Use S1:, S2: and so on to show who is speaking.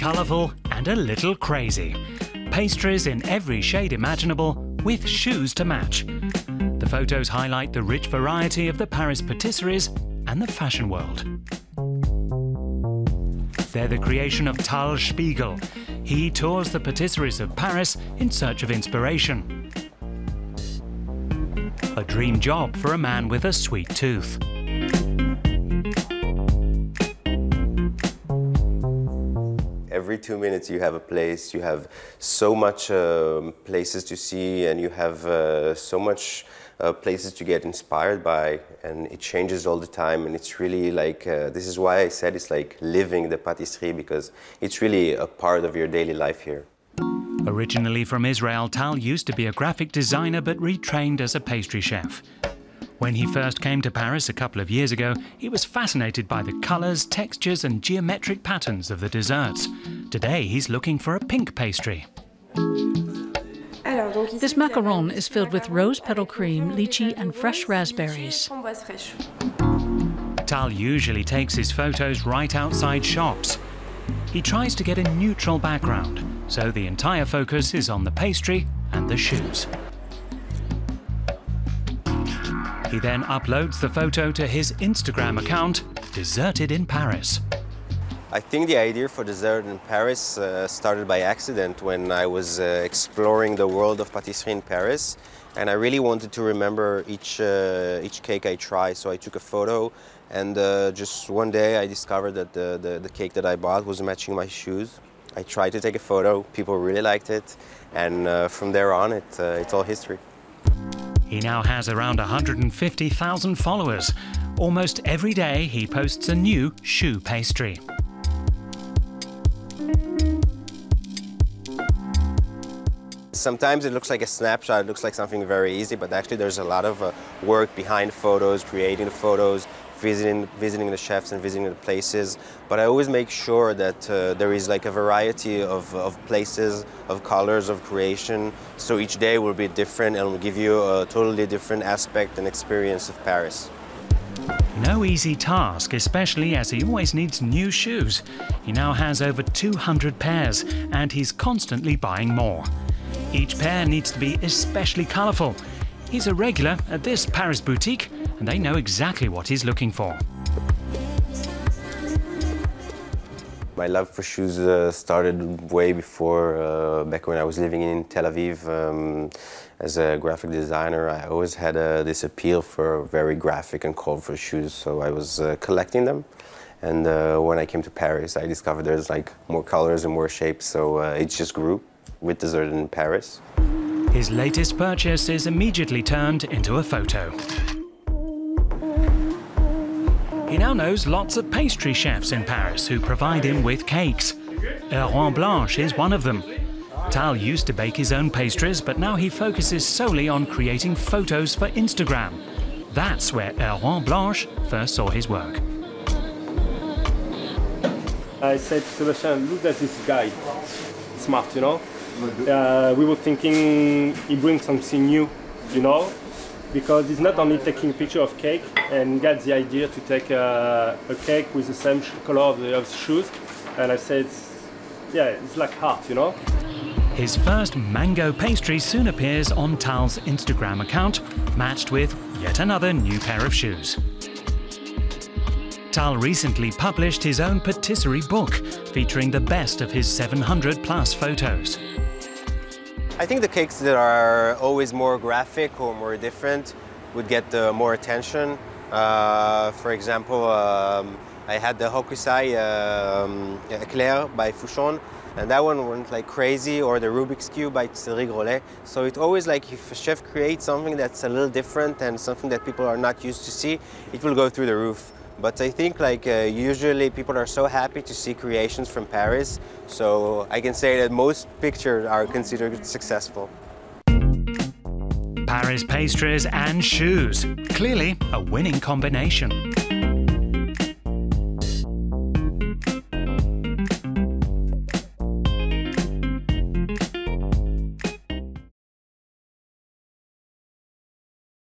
S1: colourful and a little crazy. Pastries in every shade imaginable, with shoes to match. The photos highlight the rich variety of the Paris patisseries and the fashion world. They're the creation of Tal Spiegel. He tours the patisseries of Paris in search of inspiration. A dream job for a man with a sweet tooth.
S2: Every 2 minutes you have a place, you have so much places to see, and you have so much places to get inspired by, and it changes all the time, and it's really like, this is why I said it's like living the patisserie, because it's really a part of your daily life here.
S1: Originally from Israel, Tal used to be a graphic designer but retrained as a pastry chef. When he first came to Paris a couple of years ago, he was fascinated by the colours, textures and geometric patterns of the desserts. Today he's looking for a pink pastry.
S3: This macaron is filled with rose petal cream, lychee and fresh raspberries.
S1: Tal usually takes his photos right outside shops. He tries to get a neutral background, so the entire focus is on the pastry and the shoes. He then uploads the photo to his Instagram account, Desserted in Paris.
S2: I think the idea for Dessert in Paris started by accident when I was exploring the world of patisserie in Paris, and I really wanted to remember each cake I try, so I took a photo, and just one day I discovered that the cake that I bought was matching my shoes. I tried to take a photo, people really liked it, and from there on it's all history.
S1: He now has around 150,000 followers. Almost every day he posts a new shoe pastry.
S2: Sometimes it looks like a snapshot, it looks like something very easy, but actually there's a lot of work behind photos, creating the photos, visiting the chefs and visiting the places. But I always make sure that there is like a variety of places, of colors, of creation. So each day will be different and will give you a totally different aspect and experience of Paris.
S1: No easy task, especially as he always needs new shoes. He now has over 200 pairs and he's constantly buying more. Each pair needs to be especially colourful. He's a regular at this Paris boutique and they know exactly what he's looking for.
S2: My love for shoes started way before, back when I was living in Tel Aviv. As a graphic designer, I always had this appeal for very graphic and colorful shoes, so I was collecting them. And when I came to Paris, I discovered there's like more colors and more shapes, so it just grew with Dessert in Paris.
S1: His latest purchase is immediately turned into a photo. He now knows lots of pastry chefs in Paris who provide him with cakes. Heron Blanche is one of them. Tal used to bake his own pastries, but now he focuses solely on creating photos for Instagram. That's where Heron Blanche first saw his work.
S4: I said to Sebastian, look at this guy. Smart, you know? We were thinking he brings something new, you know? Because he's not only taking a picture of cake and got the idea to take a cake with the same color of the shoes. And I said, yeah, it's like art, you know?
S1: His first mango pastry soon appears on Tal's Instagram account, matched with yet another new pair of shoes. Tal recently published his own patisserie book, featuring the best of his 700+ photos.
S2: I think the cakes that are always more graphic or more different would get more attention. For example, I had the Hokusai Eclair by Fouchon, and that one went like crazy, or the Rubik's Cube by Cédric Rollet. So it always, like, if a chef creates something that's a little different and something that people are not used to see, it will go through the roof. But I think, like, usually people are so happy to see creations from Paris, so I can say that most pictures are considered successful.
S1: Paris pastries and shoes. Clearly a winning combination.